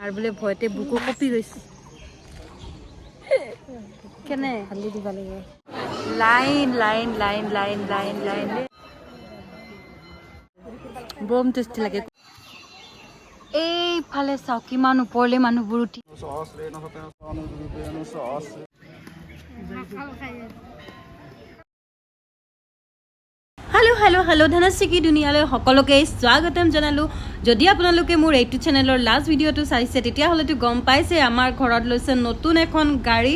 আর বোলে ভয়তে বুকু কপি গৈছে কেনে হালি দিব লাগে line line line line line line বম টেষ্টি লাগে এইফালে চাও কিমান ওপৰলে মানুহবোৰ উঠি হেল্ল' হেল্ল' হেল্ল' ধনশ্ৰী কি দুনিয়ালৈ সকলোকে স্বাগতম জনালোঁ যদি আপোনালোকে মোৰ এইটো চেনেলৰ লাষ্ট ভিডিঅ'টো চাইছে তেতিয়াহ'লেতো গম পাইছে আমাৰ ঘৰত লৈছে নতুন এখন গাড়ী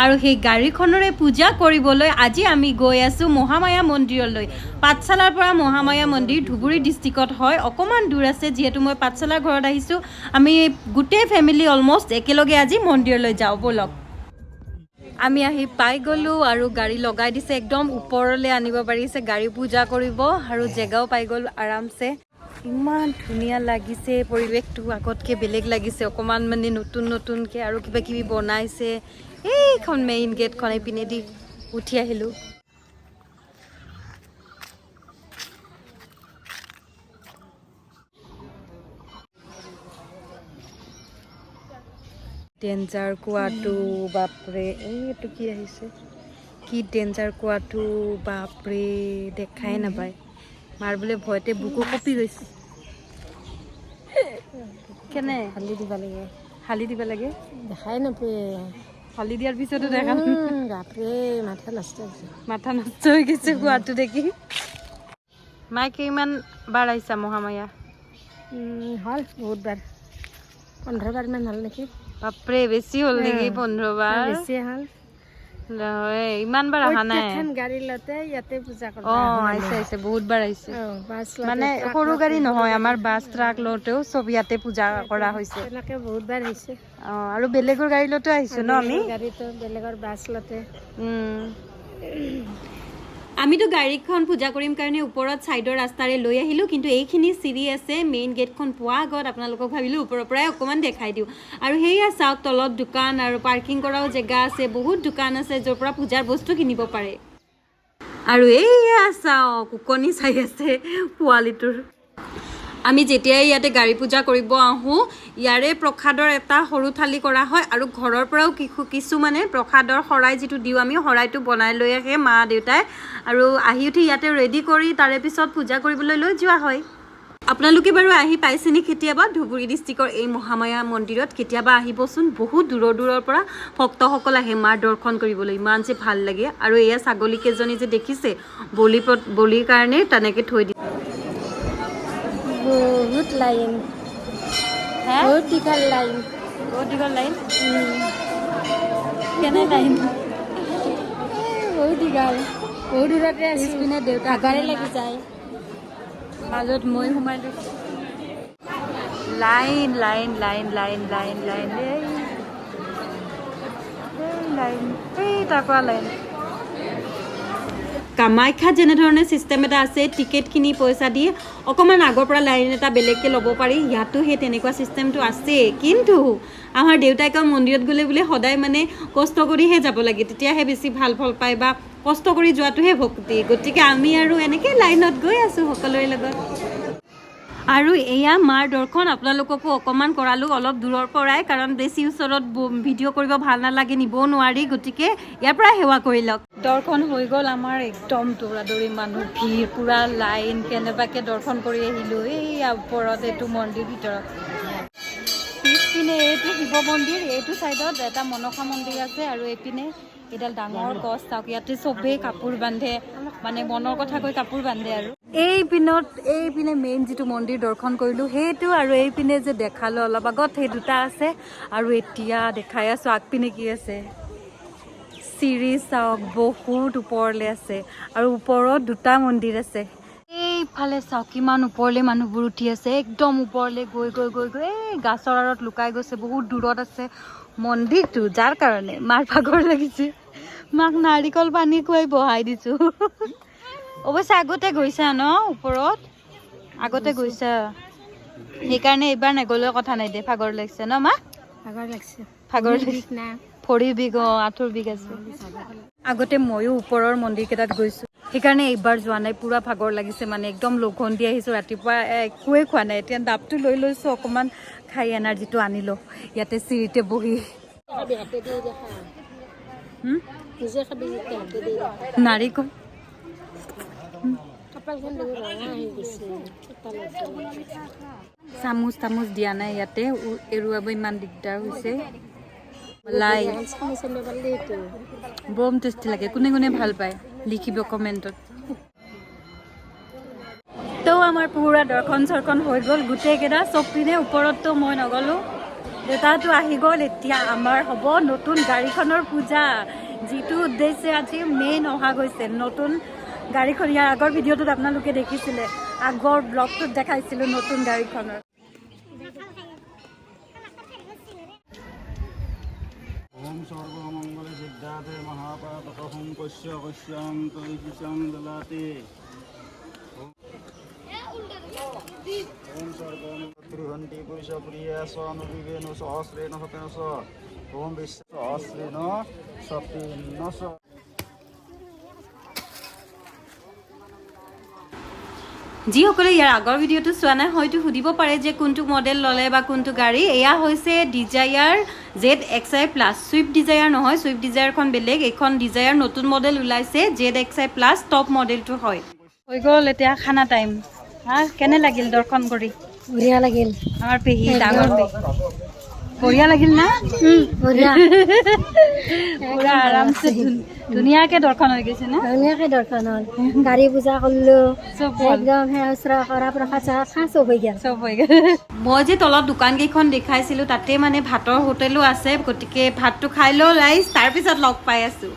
আৰু সেই গাড়ীখনৰে পূজা কৰিবলৈ আজি আমি গৈ আছোঁ মহামায়া মন্দিৰলৈ পাঠশালাৰ পৰা মহামায়া মন্দিৰ ধুবুৰী ডিষ্ট্ৰিক্টত হয় অকণমান দূৰ আছে যিহেতু মই পাঠশালাৰ ঘৰত আহিছোঁ আমি গোটেই ফেমিলি অলমষ্ট একেলগে আজি মন্দিৰলৈ যাওঁ ব'লক আমি আহি পাই গ'লোঁ আৰু গাড়ী লগাই দিছে একদম ওপৰলৈ আনিব পাৰিছে গাড়ী পূজা কৰিব আৰু জেগাও পাই গ'ল আৰামছে ইমান ধুনীয়া লাগিছে পৰিৱেশটো আগতকৈ বেলেগ লাগিছে অকণমান মানে নতুন নতুনকৈ আৰু কিবা কিবি বনাইছে এইখন মেইন গেটখন এইপিনেদি উঠি আহিলোঁ ডেঞ্জাৰ কোৱাটো বাপৰে এইটো কি আহিছে কি ডেঞ্জাৰ কোৱাটো বাপৰে দেখাই নাপায় মাৰ বোলে ভয়তে বুকু কপি গৈছে কেনে হালি দিব লাগে দেখাই নাপায় হালি দিয়াৰ পিছতো দেখা বাপৰে মাথা নষ্ট হৈ গৈছে কোৱাটো দেখি মায়ে কিমান বাৰ আহিছা মহামায়া হ'ল বহুত বাৰ 15 বাৰ মান হ'ল নেকি বাপৰে বেছি হ'ল নেকি 15 বাৰ বেছি হ'ল ইমান বাৰ অহা নাই গাড়ী লতে ইয়াতে পূজা কৰা আহিছে বহুত বাৰ আহিছে মানে সৰু গাড়ী নহয় আমাৰ বাছ ট্ৰাক লওঁতেও চব ইয়াতে পূজা কৰা হৈছে এনেকে বহুত বাৰ হৈছে আৰু বেলেগৰ গাড়ী লওঁতেও আহিছো ন আমি গাড়ীতো বেলেগৰ বাছ লতে আমিতো গাড়ীখন পূজা কৰিম কাৰণে ওপৰত ছাইডৰ ৰাস্তাৰে লৈ আহিলোঁ কিন্তু এইখিনি চিৰি আছে মেইন গেটখন পোৱা আগত আপোনালোকক ভাবিলোঁ ওপৰৰ পৰাই অকণমান দেখাই দিওঁ আৰু সেয়া চাওক তলত দোকান আৰু পাৰ্কিং কৰাও জেগা আছে বহুত দোকান আছে য'ৰ পৰা পূজাৰ বস্তু কিনিব পাৰে আৰু এইয়া চাওক কুকনি চাই আছে পোৱালিটোৰ আমি যেতিয়াই ইয়াতে গাড়ী পূজা কৰিব আহোঁ ইয়াৰে প্ৰসাদৰ এটা সৰু থালি কৰা হয় আৰু ঘৰৰ পৰাও কিছুমানে প্ৰসাদৰ শৰাই যিটো দিওঁ আমি শৰাইটো বনাই লৈ আহে মা দেউতাই আৰু আহি উঠি ইয়াতে ৰেডি কৰি তাৰে পিছত পূজা কৰিবলৈ লৈ যোৱা হয় আপোনালোকে বাৰু আহি পাইছেনে কেতিয়াবা ধুবুৰী ডিষ্ট্ৰিক্টৰ এই মহামায়া মন্দিৰত কেতিয়াবা আহিবচোন বহুত দূৰৰ দূৰৰ পৰা ভক্তসকল আহে মাৰ দৰ্শন কৰিবলৈ ইমান যে ভাল লাগে আৰু এয়া ছাগলীকেইজনী যে দেখিছে বলিৰ কাৰণে তেনেকৈ থৈ দিয়ে বহুত লাইন বহুত দীঘল লাইন কেনে লাইন বহুত দীঘল বহুত দূৰতে আছে পিছপিনে দেউতা ভাগৰে লাগি যায় মাজত মই সোমাই লৈছোঁ line line line line line line line এই তাৰপৰা লাইন কামাখ্যাত যেনেধৰণে ছিষ্টেম এটা আছে টিকেট কিনি পইচা দি অকণমান আগৰ পৰা লাইন এটা বেলেগকৈ ল'ব পাৰি ইয়াতো সেই তেনেকুৱা ছিষ্টেমটো আছে কিন্তু আমাৰ দেউতাই কয় মন্দিৰত গ'লে বোলে সদায় মানে কষ্ট কৰিহে যাব লাগে তেতিয়াহে বেছি ভাল ফল পায় বা কষ্ট কৰি যোৱাটোহে ভক্তি গতিকে আমি আৰু এনেকৈ লাইনত গৈ আছোঁ সকলোৰে লগত আৰু এয়া মাৰ দৰ্শন আপোনালোককো অকণমান কৰালোঁ অলপ দূৰৰ পৰাই কাৰণ বেছি ওচৰত ভিডিঅ' কৰিব ভাল নালাগে নিবও নোৱাৰি গতিকে ইয়াৰ পৰা সেৱা কৰি লওক দৰ্শন হৈ গ'ল আমাৰ একদম দৌৰা দৌৰি মানুহ ভিৰ পূৰা লাইন কেনেবাকৈ দৰ্শন কৰি আহিলোঁ এইয়া ওপৰত এইটো মন্দিৰ ভিতৰত পিছপিনে এইটো শিৱ মন্দিৰ এইটো ছাইডত এটা মনসা মন্দিৰ আছে আৰু এইপিনে এডাল ডাঙৰ গছ চাওক ইয়াতে চবেই কাপোৰ বান্ধে মানে মনৰ কথা কৈ কাপোৰ বান্ধে আৰু এইপিনে মেইন যিটো মন্দিৰ দৰ্শন কৰিলোঁ সেইটো আৰু এইপিনে যে দেখালোঁ অলপ আগত সেই দুটা আছে আৰু এতিয়া দেখাই আছোঁ আগপিনে কি আছে চিৰি চাওক বহুত ওপৰলৈ আছে আৰু ওপৰত দুটা মন্দিৰ আছে এইফালে চাওক কিমান ওপৰলৈ মানুহবোৰ উঠি আছে একদম ওপৰলৈ গৈ গৈ গৈ গৈ এই গাছৰ আঁৰত লুকাই গৈছে বহুত দূৰত আছে মন্দিৰটো যাৰ কাৰণে মাৰ ভাগৰ লাগিছে মাক নাৰিকল পানী খুৱাই বহাই দিছোঁ অৱশ্যে আগতে গৈছা ন ওপৰত আগতে গৈছা সেইকাৰণে এইবাৰ নগ'লেও কথা নাই দে ভাগৰ লাগিছে ন মা ভাগৰ লাগিছে ভৰিৰ বিষ আঁঠুৰ বিষ আছে আগতে ময়ো ওপৰৰ মন্দিৰকেইটাত গৈছোঁ সেইকাৰণে এইবাৰ যোৱা নাই, পূৰা ভাগৰ লাগিছে মানে একদম লঘোণ দি আহিছোঁ, ৰাতিপুৱা একোৱে খোৱা নাই। এতিয়া ডাবটো লৈ লৈছোঁ, অকণমান খাই এনাৰ্জিটো আনি লওঁ ইয়াতে চিৰিতে বহি। নাৰিকল চামুচ তামুচ দিয়া নাই ইয়াতে, এৰুৱাব ইমান দিগদাৰ হৈছে। লাই বম টেষ্টি লাগে, কোনে কোনে ভাল পায় লিখিব কমেণ্টত। তো আমাৰ পুৰা দৰ্শন চৰ্শন হৈ গ'ল গোটেইকেইটা চব পিনে। ওপৰততো মই নগ'লোঁ, দেউতাটো আহি গ'ল। এতিয়া আমাৰ হ'ব নতুন গাড়ীখনৰ পূজা, যিটো উদ্দেশ্যে আজি মেইন অহা গৈছে নতুন গাড়ীখন। ইয়াৰ আগৰ ভিডিঅ'টোত আপোনালোকে দেখিছিলে, আগৰ ব্লগটোত দেখাইছিলোঁ নতুন গাড়ীখনৰ। ওম সর্বমঙ্গল সিদ্ধাতে মহাপাতকহং কস্য কস্যাং তৈজিসং দলাতে ওম সর্বমঙ্গলহন্তি পুরুষ প্রিয়া সনুবিবেন সহস্রেণ শতেনস ওম বিশ্ব সহস্রেণ শতেনস। যিসকলে ইয়াৰ আগৰ ভিডিঅ'টো চোৱা নাই হয়তো সুধিব পাৰে যে কোনটো মডেল ল'লে বা কোনটো গাড়ী। এয়া হৈছে ডিজায়াৰ ZXi+, ছুইফ্ট ডিজায়াৰ নহয়, ছুইফ্ট ডিজায়াৰখন বেলেগ, এইখন ডিজায়াৰ নতুন মডেল ওলাইছে ZXi+, টপ মডেলটো হয়। হৈ গ'ল এতিয়া খানা টাইম। কেনে লাগিল দৰ্শন কৰি? বঢ়িয়া লাগিল। আমাৰ পেহী, ডাঙৰ পেহী। বঢ়িয়া লাগিল না? বঢ়িয়া। পুৰা আৰামছে ধুনীয়াকে দৰ্শন হৈ গৈছে না? ধুনীয়াকে দৰ্শন হ'ল, গাড়ী পূজা কৰিলোঁ, চব হ'ল। একদম সেৱা কৰা প্ৰসাদ চসাদ চব হৈ গ'ল। চব হৈ গ'ল। মই যে তলত দোকানকেইখন দেখাইছিলোঁ তাতে মানে ভাতৰ হোটেলো আছে, গতিকে ভাতটো খাই লওঁ ৰাইজ, তাৰপিছত লগ পাই আছোঁ।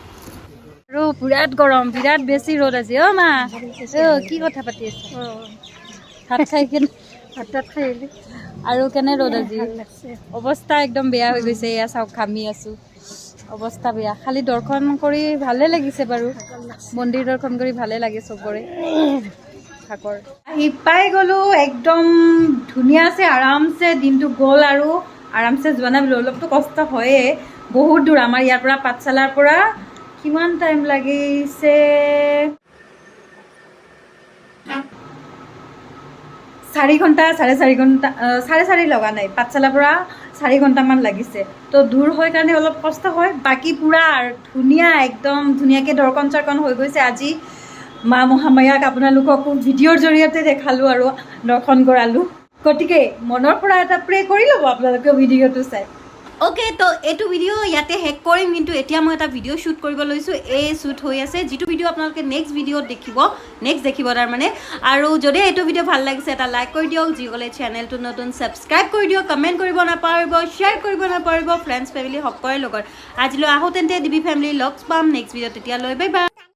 আৰু বিৰাট গৰম, বিৰাট বেছি ৰ'দ আজি। অ' মা কি কথা পাতি আছে? ভাত খাই কেনে ভাত তাত খাই আহিলোঁ, আৰু কেনে ৰ'দ আজি? ভাল লাগছে। অৱস্থা একদম বেয়া হৈ গৈছে। এয়া চাওক ঘামি আছোঁ, অৱস্থা বেয়া। খালি দৰ্শন কৰি ভালে লাগিছে বাৰু, মন্দিৰ দৰ্শন কৰি ভালে লাগে চবৰে। ভাগৰ আহি পাই গ'লোঁ, একদম ধুনীয়াছে আৰামছে দিনটো গ'ল। আৰু আৰামছে যোৱা নাই বোলো, অলপতো কষ্ট হয়েই, বহুত দূৰ আমাৰ ইয়াৰ পৰা পাঠশালাৰ পৰা। কিমান টাইম লাগিছে? 4 ঘণ্টা, 4.5 ঘণ্টা, 4.5 লগা নাই, পাঠশালাৰ পৰা 4 ঘণ্টামান লাগিছে। তো দূৰ হয় কাৰণে অলপ কষ্ট হয়, বাকী পূৰা ধুনীয়া, একদম ধুনীয়াকৈ দৰ্শন চৰ্শন হৈ গৈছে। আজি মা মহামায়াক আপোনালোককো ভিডিঅ'ৰ জৰিয়তে দেখালোঁ আৰু দৰ্শন কৰালোঁ। গতিকে মনৰ পৰা এটা প্ৰে কৰি ল'ব আপোনালোকে ভিডিঅ'টো চাই। অ'কে, তো এইটো ভিডিঅ' ইয়াতে শেষ কৰিম, কিন্তু এতিয়া মই এটা ভিডিঅ' শ্বুট কৰিব লৈছোঁ। এই শ্বুট হৈ আছে, যিটো ভিডিঅ' আপোনালোকে নেক্সট ভিডিঅ'ত দেখিব তাৰমানে। আৰু যদি এইটো ভিডিঅ' ভাল লাগিছে এটা লাইক কৰি দিয়ক, যিসকলে চেনেলটো নতুন ছাবস্ক্ৰাইব কৰি দিয়ক, কমেণ্ট কৰিব নাপাহৰিব, শ্বেয়াৰ কৰিব নাপাহৰিব ফ্ৰেণ্ডছ ফেমিলি সকলোৰে লগত। আজিলৈ আহোঁ তেন্তে, ডিবি ফেমিলি লগ পাম নেক্সট ভিডিঅ'ত। তেতিয়ালৈ বাই বাই।